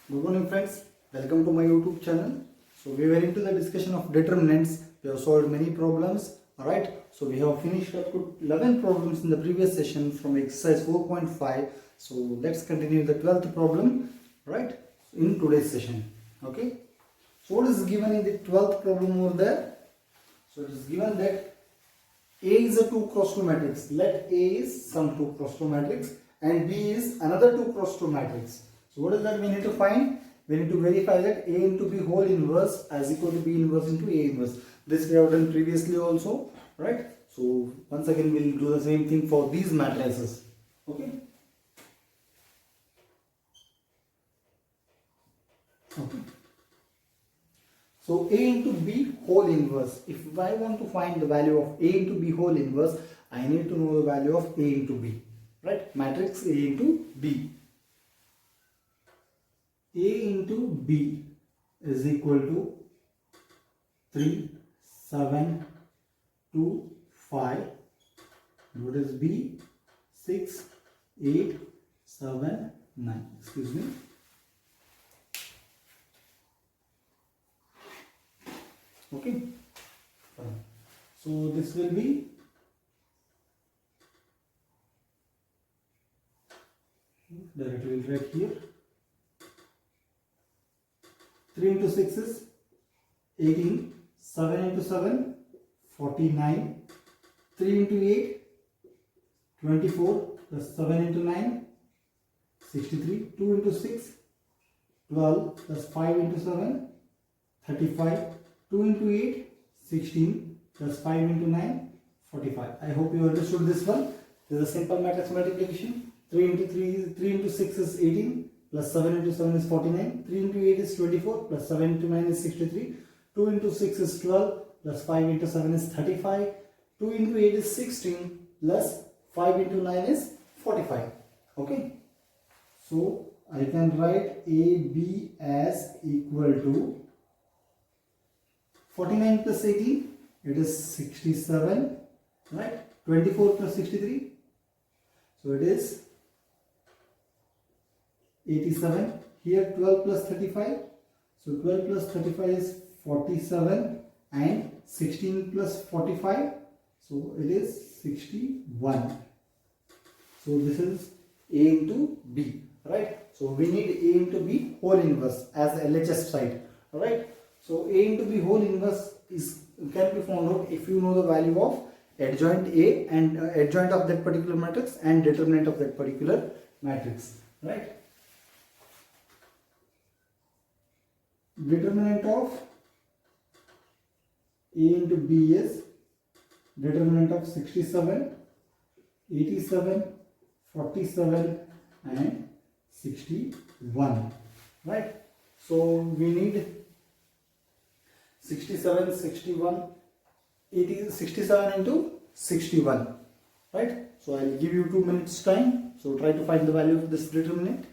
Good morning friends, welcome to my YouTube channel. So we were into the discussion of determinants. We have solved many problems. Alright, so we have finished up to 11 problems in the previous session from exercise 4.5. So let's continue the 12th problem, right, in today's session. Okay, so what is given in the 12th problem over there? So it is given that A is a 2 cross 2 matrix. Let A is some 2 cross 2 matrix and B is another 2 cross 2 matrix. So what is that we need to find? We need to verify that A into B whole inverse as equal to B inverse into A inverse. This we have done previously also, right? So once again we will do the same thing for these matrices. Okay. Okay. So A into B whole inverse. If I want to find the value of A into B whole inverse, I need to know the value of A into B, right? Matrix A into B. A into B is equal to 3, 7, 2, 5. What is B? 6, 8, 7, 9. Excuse me. Okay. So this will be directly right here. 3 into 6 is 18, 7 into 7, 49, 3 into 8, 24, plus 7 into 9, 63, 2 into 6, 12, plus 5 into 7, 35, 2 into 8, 16, plus 5 into 9, 45. I hope you understood this one. This is a simple matrix multiplication. 3 into 6 is 18. Plus 7 into 7 is 49, 3 into 8 is 24, plus 7 into 9 is 63, 2 into 6 is 12, plus 5 into 7 is 35, 2 into 8 is 16, plus 5 into 9 is 45. Okay. So I can write AB as equal to 49 plus 18, it is 67, right? 24 plus 63, so it is 87. Here 12 plus 35, so 12 plus 35 is 47 and 16 plus 45, so it is 61. So this is A into B, right? So we need A into B whole inverse as LHS side, right? So A into B whole inverse can be found out if you know the value of adjoint A and adjoint of that particular matrix and determinant of that particular matrix, right? Determinant of A into B is determinant of 67, 87, 47 and 61, right? So we need 67, 61, 80, 67 into 61, right? So I will give you 2 minutes time. So try to find the value of this determinant.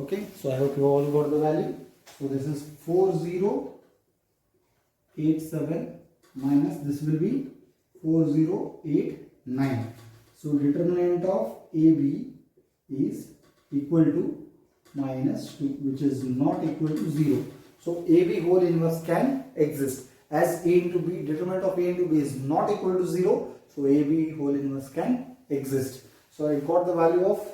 Okay, so I hope you all got the value. So this is 4087 minus this will be 4089. So determinant of AB is equal to minus 2, which is not equal to 0. So AB whole inverse can exist as A into B, determinant of A into B is not equal to 0. So AB whole inverse can exist. So I got the value of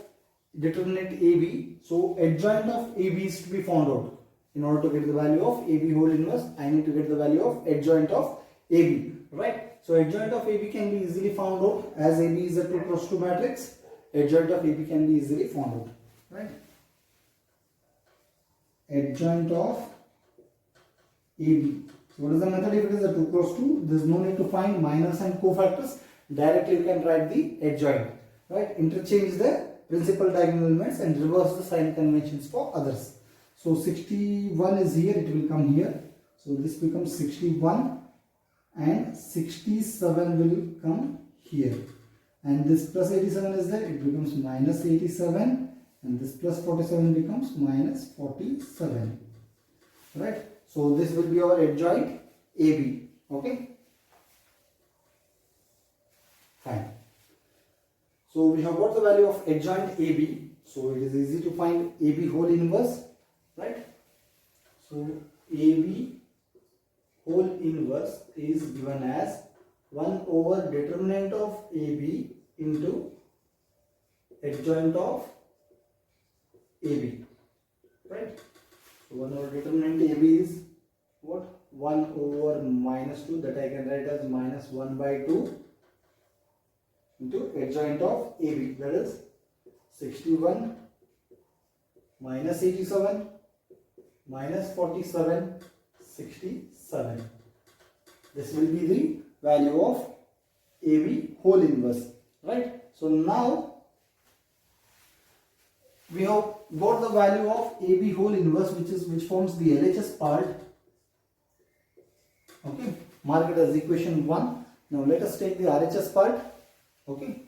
determinant AB. So adjoint of AB is to be found out. In order to get the value of AB whole inverse, I need to get the value of adjoint of AB, right? So adjoint of AB can be easily found out as AB is a 2 cross 2 matrix. Adjoint of AB can be easily found out, right? Adjoint of AB. So what is the method? If it is a 2 cross 2, there is no need to find minors and cofactors. Directly you can write the adjoint, right? Interchange the principal diagonal elements and reverse the sign conventions for others. So 61 is here, it will come here. So this becomes 61 and 67 will come here. And this plus 87 is there, it becomes minus 87, and this plus 47 becomes minus 47. Right? So this will be our adjoint AB. Okay? Fine. So we have got the value of adjoint AB. So it is easy to find AB whole inverse. Right? So AB whole inverse is given as 1 over determinant of AB into adjoint of AB. Right? So 1 over determinant AB is what? 1 over minus 2, that I can write as minus 1 by 2 into adjoint of AB, that is 61 minus 87 minus 47, 67. This will be the value of AB whole inverse. Right? So now we have got the value of AB whole inverse, which forms the LHS part. Okay, mark it as equation 1. Now let us take the RHS part. Okay,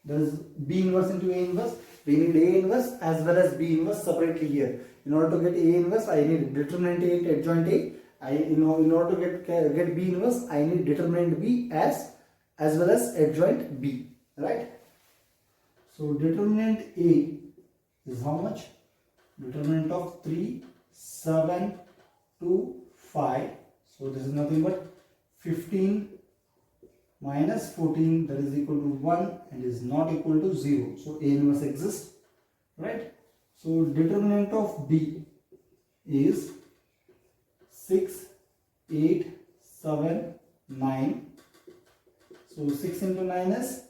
there is B inverse into A inverse. We need A inverse as well as B inverse separately here. In order to get A inverse, I need determinant A into adjoint A. In order to get B inverse, I need determinant B as well as adjoint B. Right? So determinant A is how much? Determinant of 3, 7, 2, 5. So this is nothing but 15 minus 14, that is equal to 1 and is not equal to 0. So A inverse exists. Right? So determinant of B is 6, 8, 7, 9. So 6 into 9 is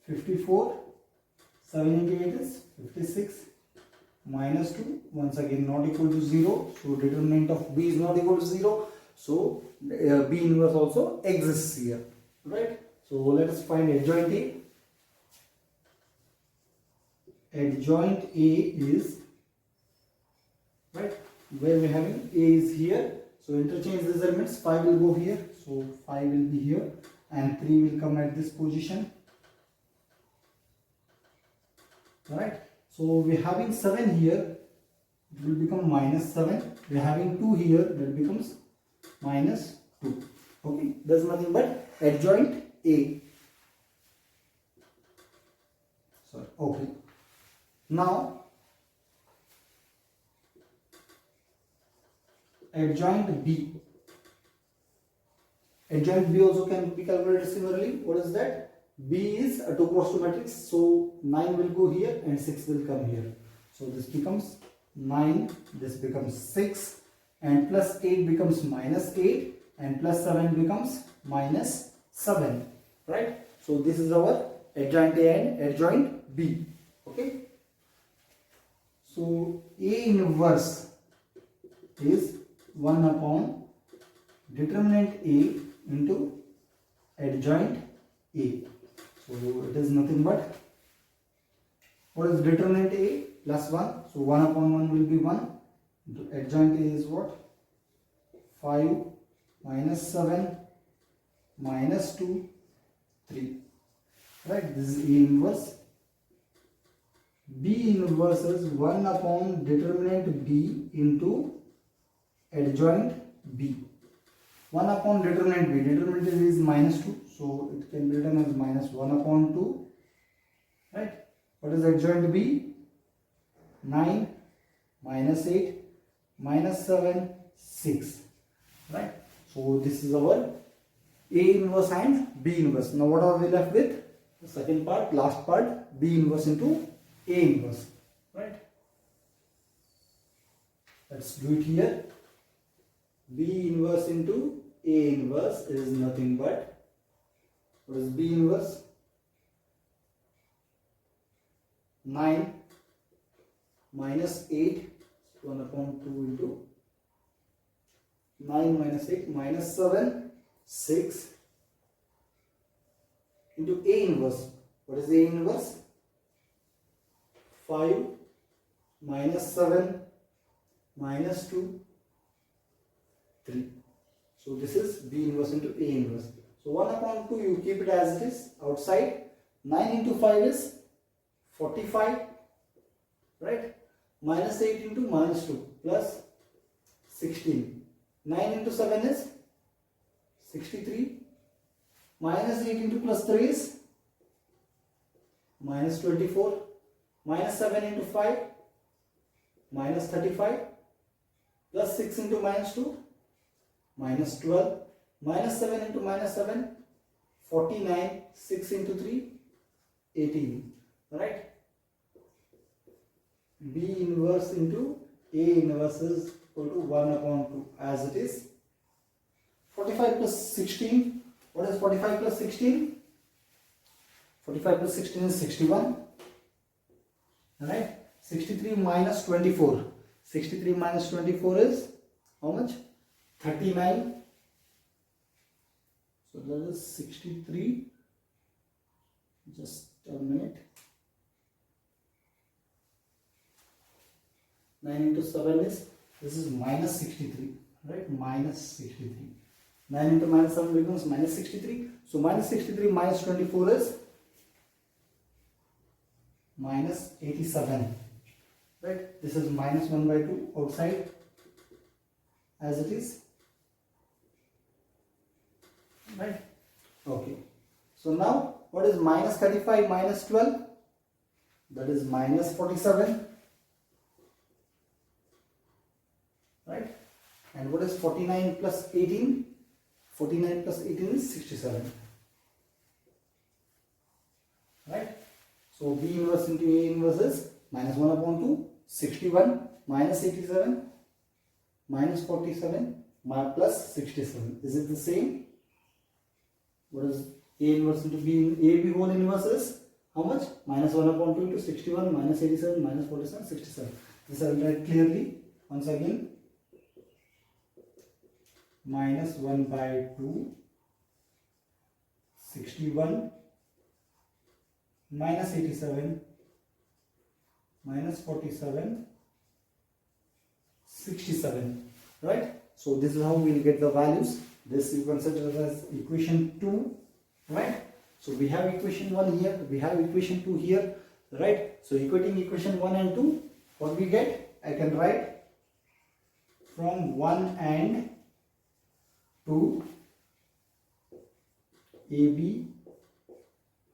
54. 7 into 8 is 56. Minus 2, once again not equal to 0. So determinant of B is not equal to 0. So B inverse also exists here. Right? So let us find adjoint A. Adjoint A is, right, where we are having A is here. So interchange these elements. 5 will go here. So 5 will be here and 3 will come at this position. Right? So we are having 7 here, it will become minus 7. We are having 2 here, that becomes minus 2. Okay, there is nothing but adjoint A. Sorry, okay. Now adjoint B. Adjoint B also can be calculated similarly. What is that? B is a 2 cross 2 matrix, so 9 will go here and 6 will come here. So this becomes 9, this becomes 6, and plus 8 becomes minus 8, and plus 7 becomes minus 7. Right? So this is our adjoint A and adjoint B. Okay? So A inverse is 1 upon determinant A into adjoint A. So it is nothing but, what is determinant A? Plus 1. So 1 upon 1 will be 1. Adjoint A is what? 5 minus 7 minus 2, 3. Right? This is A inverse. B inverse is 1 upon determinant B into adjoint B. 1 upon determinant B. Determinant is minus 2. So it can be written as minus 1 upon 2. Right? What is adjoint B? 9 minus 8 minus 7, 6. Right? So this is our A inverse and B inverse. Now what are we left with? The second part, last part, B inverse into A inverse. Right? Let's do it here. B inverse into A inverse is nothing but, what is B inverse? 9 minus 8, 1 upon 2 into 9 minus 8 minus 7, 6 into A inverse. What is A inverse? 5 minus 7 minus 2 3. So this is B inverse into A inverse. So 1 upon 2 you keep it as it is outside. 9 into 5 is 45, right? Minus 8 into minus 2 plus 16. 9 into 7 is 63. Minus 8 into plus 3 is minus 24. Minus 7 into 5 minus 35. Plus 6 into minus 2 minus 12. Minus 7 into minus 7 49. 6 into 3 18. Right? B inverse into A inverse is equal to 1 upon 2 as it is. 45 plus 16. What is 45 plus 16? 45 plus 16 is 61. Alright? 63 minus 24. 63 minus 24 is how much? 39. So that is 63. Just a minute. 9 into 7 is, this is minus 63, right? Minus 63. 9 into minus 7 becomes minus 63. So minus 63 minus 24 is minus 87, right? This is minus 1 by 2 outside as it is, right? Okay. So now what is minus 35 minus 12? That is minus 47. Right? And what is 49 plus 18? 49 plus 18 is 67. Right? So B inverse into A inverse is minus 1 upon 2, 61, minus 87, minus 47, plus 67. Is it the same? What is A inverse into B? AB whole inverse is how much? Minus 1 upon 2 into 61, minus 87, minus 47, 67. This I will write clearly once again. Minus 1 by 2, 61, minus 87, minus 47, 67, right? So this is how we will get the values. This you consider as equation 2, right? So we have equation 1 here, we have equation 2 here, right? So equating equation 1 and 2, what we get? I can write from 1 and 2 AB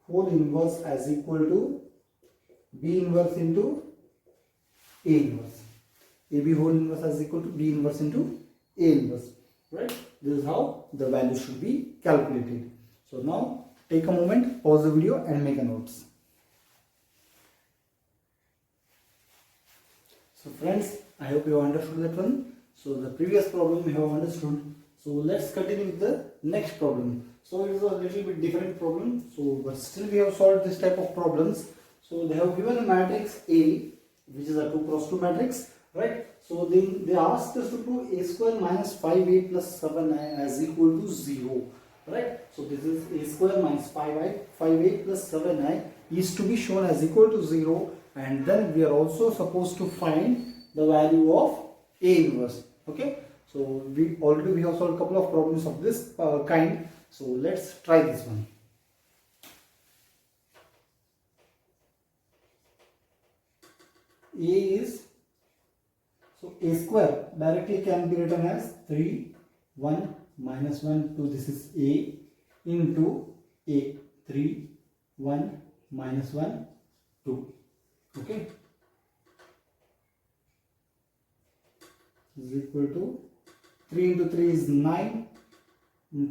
whole inverse as equal to B inverse into A inverse. AB whole inverse as equal to B inverse into A inverse. Right? This is how the value should be calculated. So now take a moment, pause the video and make a notes. So friends, I hope you have understood that one. So the previous problem you have understood. So let's continue with the next problem. So it is a little bit different problem. So but still we have solved this type of problems. So they have given a matrix A, which is a 2 cross 2 matrix, right? So then they asked us to prove A square minus 5A plus 7i as equal to 0, right? So this is A square minus 5A plus 7i is to be shown as equal to 0, and then we are also supposed to find the value of A inverse. Okay. So we have solved a couple of problems of this kind. So let's try this one. A is, so A square directly can be written as 3, 1, minus 1, 2, this is A into A, 3, 1, minus 1, 2. Okay. Is equal to 3 into 3 is 9,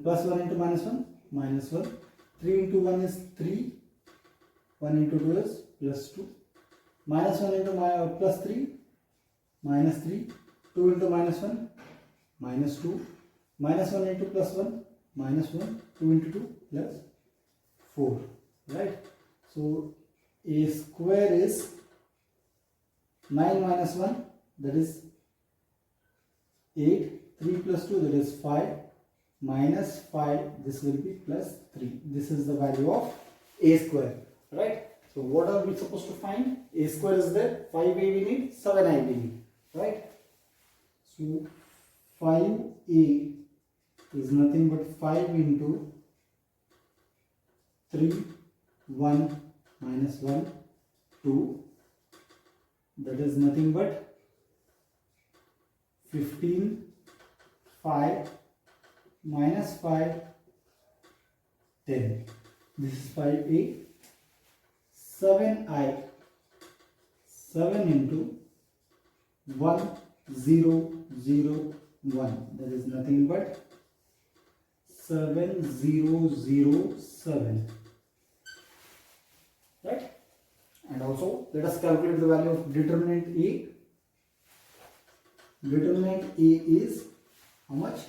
plus 1 into minus 1, minus 1. 3 into 1 is 3, 1 into 2 is plus 2. Minus 1 into plus 3, minus 3. 2 into minus 1, minus 2. Minus 1 into plus 1, minus 1. 2 into 2, plus 4. Right? So A square is 9 minus 1, that is 8. 3 plus 2, that is 5, minus 5, this will be plus 3. This is the value of A square, right? So what are we supposed to find? A square is there, 5a we need, 7i we need, right? So 5a is nothing but 5 into 3, 1 minus 1, 2. That is nothing but 15, 5 minus 5, 10. This is 5a. 7i, 7 into 1, 0, 0, 1. That is nothing but 7007. Right? And also let us calculate the value of determinant A. Determinant A is how much?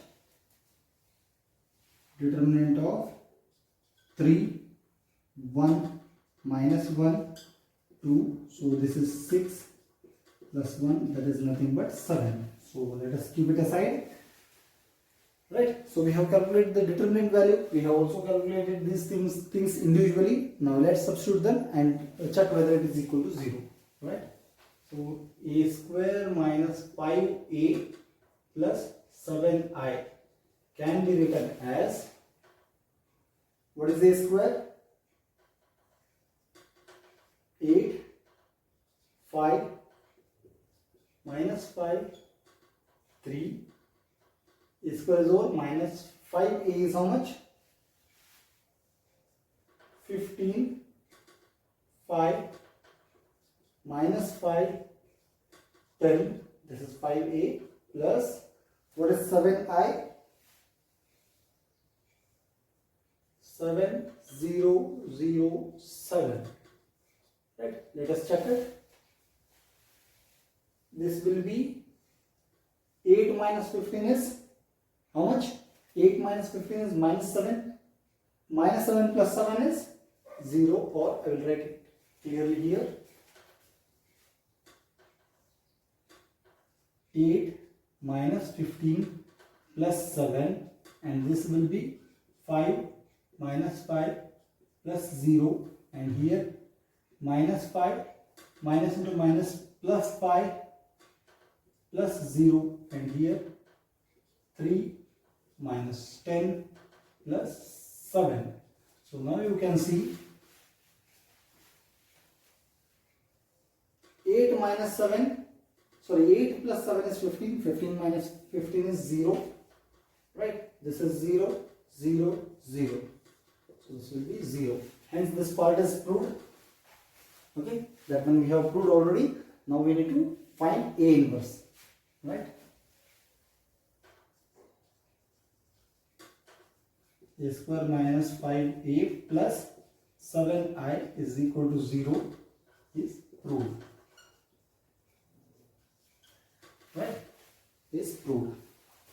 Determinant of 3, 1 minus 1, 2. So this is 6 plus 1, that is nothing but 7. So let us keep it aside. Right? So we have calculated the determinant value. We have also calculated these things individually. Now let's substitute them and check whether it is equal to 0. Right? So a square minus 5a plus 7i can be written as, what is a square? 8, 5 minus 5, 3. A square is over, minus 5a is how much? 15, 5 minus 5, 10. This is 5a plus, what is 7i? 7007. Right? Let us check it. This will be 8 minus 15 is how much? 8 minus 15 is minus 7. Minus 7 plus 7 is 0, or I will write it clearly here. 8 minus 15 plus 7, and this will be 5 minus 5 plus 0, and here minus 5, minus into minus, plus 5 plus 0, and here 3 minus 10 plus 7. So now you can see 8 minus 7, sorry, 8 plus 7 is 15, 15 minus 15 is 0, right? This is 0, 0, 0. So this will be 0. Hence this part is proved. Okay, that one we have proved already. Now we need to find A inverse, right? A square minus 5a plus 7i is equal to 0 is proved. Right? Is proved.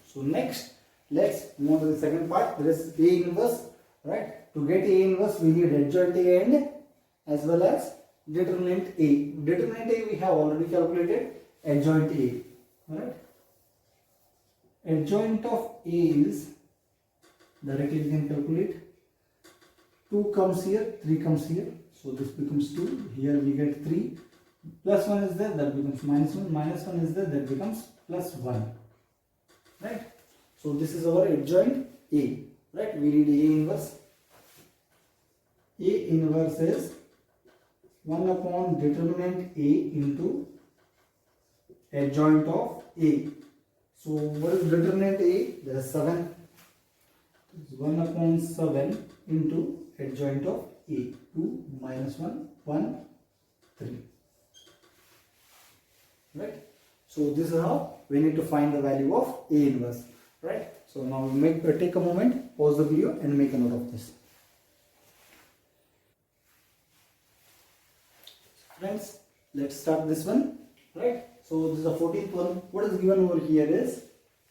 So next, let's move to the second part. There is A inverse. Right? To get A inverse, we need adjoint A and as well as determinant A. Determinant A we have already calculated. Adjoint A. Right? Adjoint of A is, directly we can calculate, 2 comes here, 3 comes here, so this becomes 2, here we get 3, plus 1 is there, that becomes minus 1, minus 1 is there, that becomes plus 1, right? So this is our adjoint A, right? We need A inverse. A inverse is 1 upon determinant A into adjoint of A. So what is determinant A? There is 7. 1 upon 7 into adjoint of A. 2 minus 1, 1, 3. Right? So this is how we need to find the value of A inverse. Right? So now we take a moment, pause the video and make a note of this. Friends, let's start this one. Right? So this is the 14th one. What is given over here is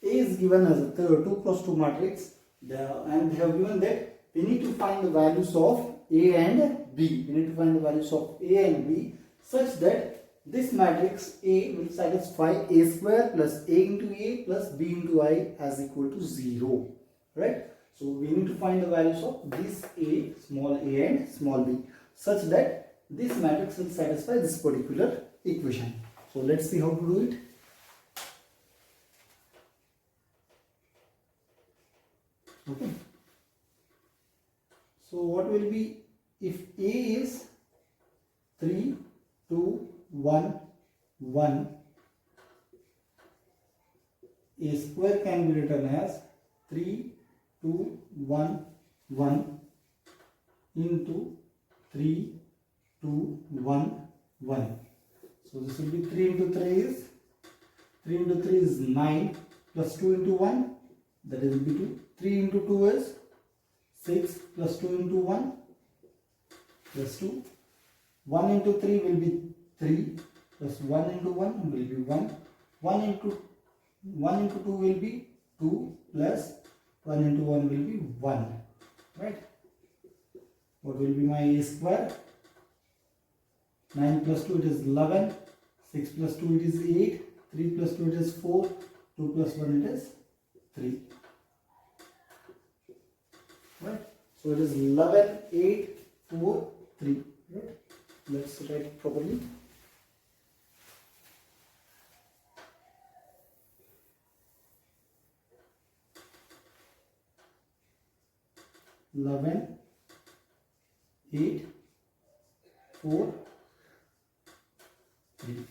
A is given as a 2 cross 2 matrix. And they have given that we need to find the values of A and B. We need to find the values of A and B such that this matrix A will satisfy A square plus A into A plus B into I as equal to 0. Right? So we need to find the values of this A, small a and small b, such that this matrix will satisfy this particular equation. So let's see how to do it. Okay. So what will be if A is 3, 2, 1, 1, A square can be written as 3, 2, 1, 1 into 3, 2, 1, 1. So this will be 3 into 3 is 9 plus 2 into 1, that will be 2. 3 into 2 is 6 plus 2 into 1 plus 2. 1 into 3 will be 3 plus 1 into 1 will be 1. 1 into 2 will be 2 plus 1 into 1 will be 1. Right? What will be my A square? 9 plus 2 it is 11. 6 plus 2 it is 8. 3 plus 2 it is 4. 2 plus 1 it is 3. Right? So it is 11, 8, 4, 3. Right? Let's write it properly. Eleven, 8, 4, 3.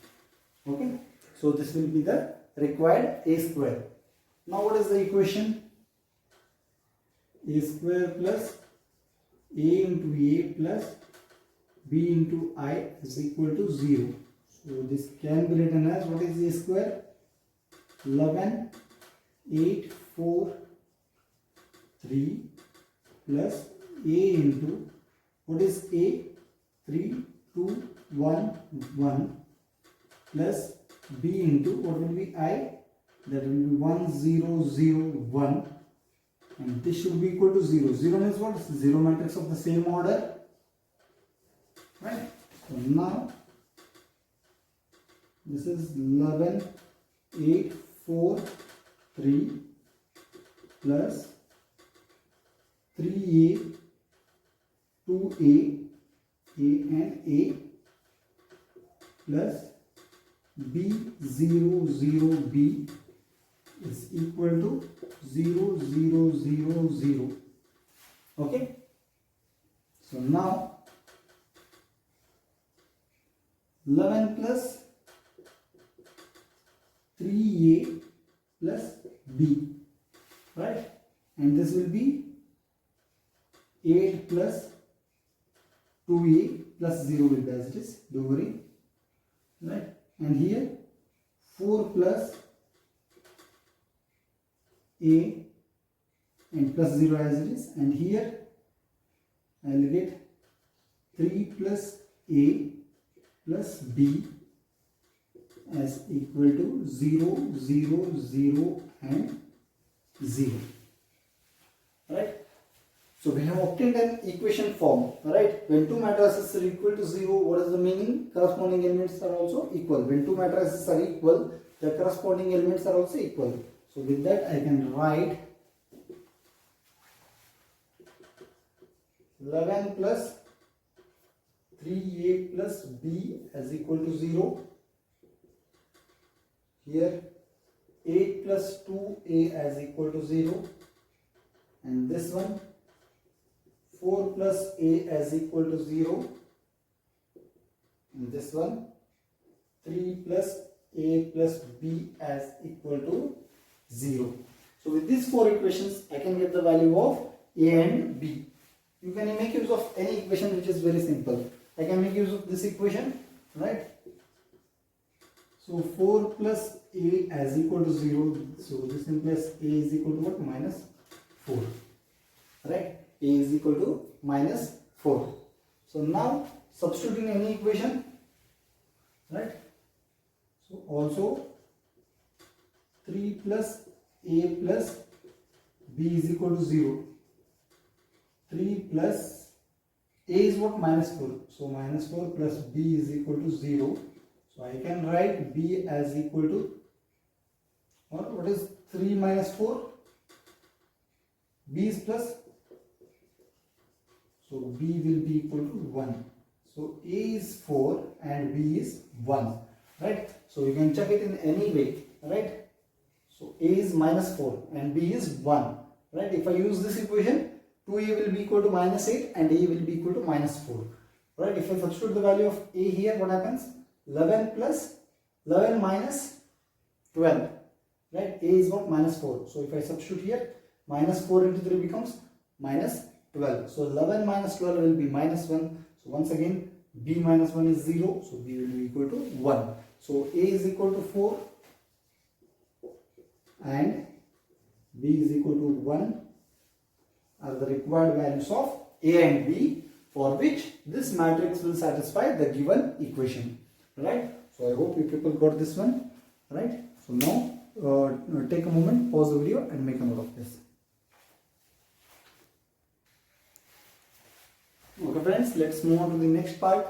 Okay. So this will be the required A square. Now what is the equation? A square plus A into A plus B into I is equal to 0. So this can be written as, what is A square? 11, 8, 4, 3 plus A into, what is A? 3, 2, 1, 1 plus B into, what will be I? That will be 1, 0, 0, 1. And this should be equal to 0. 0 means what? 0 matrix of the same order. Right? So now, this is 11, 8, 4, 3 plus 3A, 2A, A and A plus B, 0, 0, B is equal to 0, 0, 0, 0. Okay. So now 11 plus 3A plus B, right? And this will be 8 plus 2A plus 0 will be as it is, don't worry, right? And here 4 plus A and plus 0 as it is, and here I will get 3 plus A plus B as equal to 0, 0, 0 and 0. Right? So we have obtained an equation form. Right? When two matrices are equal to 0, what is the meaning? Corresponding elements are also equal. When two matrices are equal, the corresponding elements are also equal. So with that I can write 11 plus 3A plus B as equal to 0. Here 8 plus 2A as equal to 0. And this one 4 plus A as equal to 0. And this one 3 plus A plus B as equal to 0. So with these four equations I can get the value of A and B. You can make use of any equation which is very simple. I can make use of this equation, right? So 4 plus A as equal to 0. So this implies A is equal to what? Minus 4. Right? A is equal to minus 4. So now substituting any equation, right? So also 3 plus A plus B is equal to 0. 3 plus A is what? Minus 4. So minus 4 plus B is equal to 0. So I can write B as equal to, or what is 3 minus 4? B is plus. So B will be equal to 1. So A is 4 and B is 1, right? So you can check it in any way, right? So A is minus 4 and B is 1, right? If I use this equation, 2A will be equal to minus 8 and A will be equal to minus 4, right? If I substitute the value of A here, what happens? 11 plus 11 minus 12, right? A is what? Minus 4. So if I substitute here, minus 4 into 3 becomes minus 12. So 11 minus 12 will be minus 1. So once again, B minus 1 is 0. So B will be equal to 1. So A is equal to 4 and B is equal to 1 are the required values of A and B, for which this matrix will satisfy the given equation, right? So I hope you people got this one, right? So now take a moment, pause the video and make a note of this. Okay friends, let's move on to the next part,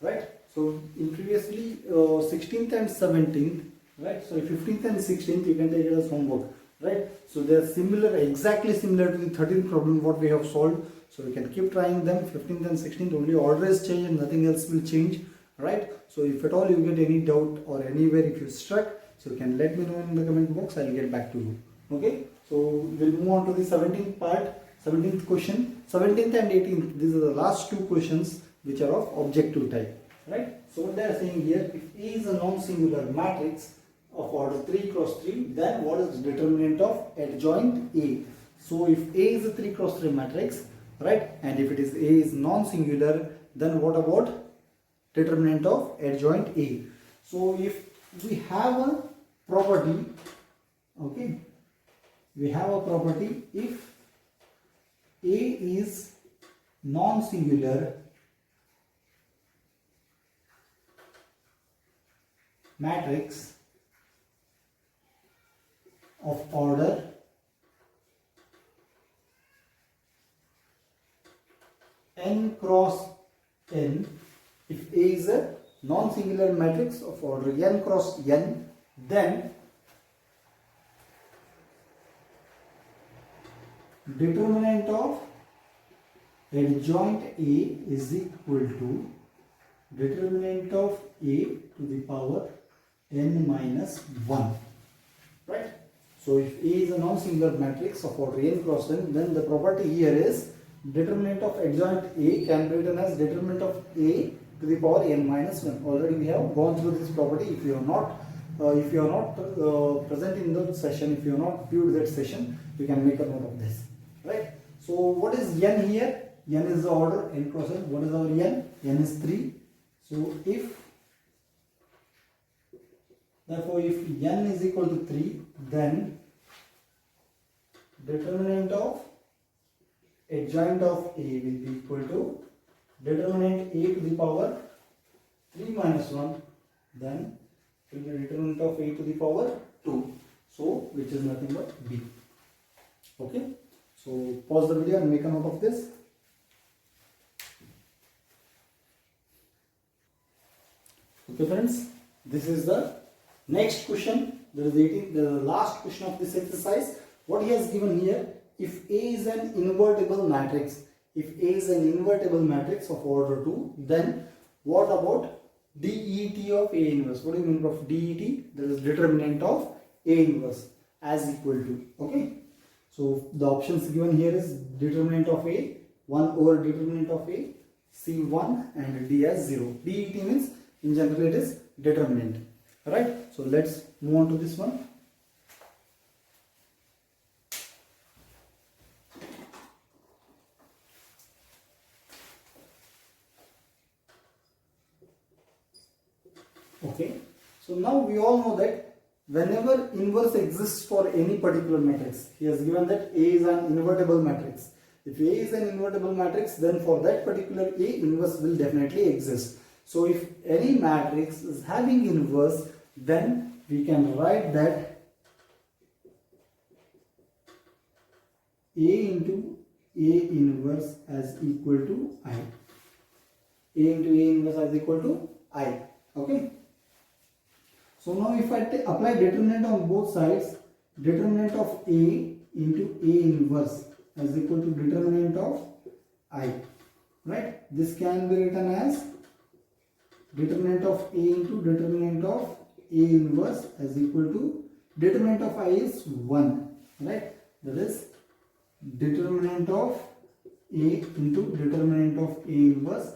right? So in previously 16th and 17th, right? So 15th and 16th you can take it as homework, right? So they are similar, exactly similar to the 13th problem what we have solved. So you can keep trying them. 15th and 16th only order is changed and nothing else will change, right? So if at all you get any doubt or anywhere if you struck, so you can let me know in the comment box. I'll get back to you. Okay. So we'll move on to the 17th part, 17th question. 17th and 18th. These are the last two questions which are of objective type, right? So what they are saying here, if A is a non-singular matrix of order 3 cross 3, then what is the determinant of adjoint A? So if A is a 3 cross 3 matrix, right, and if it is A is non-singular, then what about determinant of adjoint A? So if we have a property, okay, we have a property, if A is non-singular matrix of order n cross n, if A is a non-singular matrix of order n cross n, then determinant of adjoint A is equal to determinant of A to the power n minus 1, right? So if A is a non-singular matrix of order n cross n, then the property here is determinant of adjoint A can be written as determinant of A to the power n minus 1. Already we have gone through this property. If you are not present in the session, if you are not viewed that session, you can make a note of this, right? So what is n here? N is the order n cross n. What is our n? N is 3. So if therefore if n is equal to 3, then determinant of adjoint of A will be equal to determinant A to the power 3 minus 1, then will be determinant of A to the power 2. So which is nothing but B. Okay. So pause the video and make a note of this. Okay friends, this is the next question. There is the last question of this exercise. What he has given here, if A is an invertible matrix, if A is an invertible matrix of order 2, then what about DET of A inverse? What do you mean by DET? That is determinant of A inverse as equal to, okay. So the options given here is determinant of A, 1 over determinant of A, C1 and D as 0. DET means in general it is determinant, right? So let's move on to this one. Okay, so now we all know that whenever inverse exists for any particular matrix, he has given that A is an invertible matrix. If A is an invertible matrix, then for that particular A, inverse will definitely exist. So if any matrix is having inverse, then we can write that A into A inverse as equal to I. A into A inverse as equal to I. Okay. So now if I apply determinant on both sides, determinant of A into A inverse as equal to determinant of I, right? This can be written as determinant of A into determinant of A inverse is equal to determinant of I is 1, right? That is determinant of A into determinant of A inverse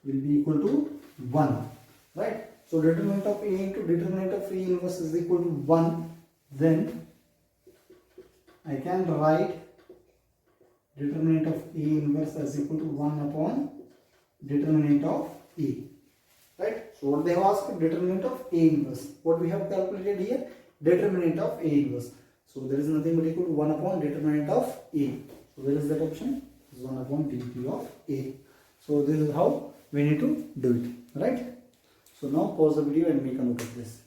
will be equal to 1, right? So determinant of A into determinant of A inverse is equal to 1. Then I can write determinant of A inverse as equal to 1 upon determinant of A, right? So what they have asked, determinant of A inverse. What we have calculated here, determinant of A inverse. So there is nothing but equal to 1 upon determinant of A. So where is that option? It is 1 upon dt of A. So this is how we need to do it, right? So now pause the video and make a note of this.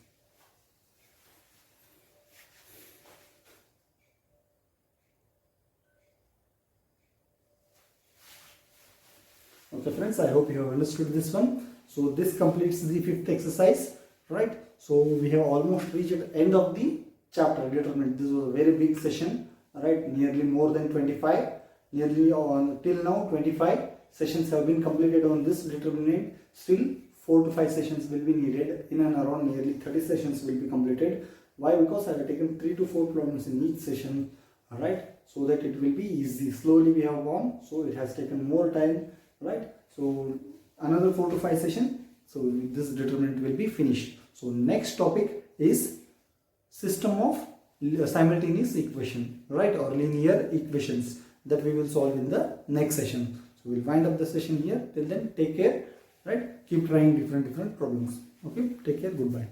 Okay friends, I hope you have understood this one. So this completes the 5th exercise, right? So we have almost reached the end of the chapter determinant. This was a very big session, right? Nearly more than 25, nearly on till now 25 sessions have been completed on this determinant. Still 4 to 5 sessions will be needed. In and around nearly 30 sessions will be completed. Why? Because I have taken 3 to 4 problems in each session, alright, so that it will be easy. Slowly we have gone, so it has taken more time, right? So another 4 to 5 session, so this determinant will be finished. So next topic is system of simultaneous equation, right, or linear equations, that we will solve in the next session. So we'll wind up the session here. Till then, take care, right? Keep trying different problems. Okay, take care. Goodbye.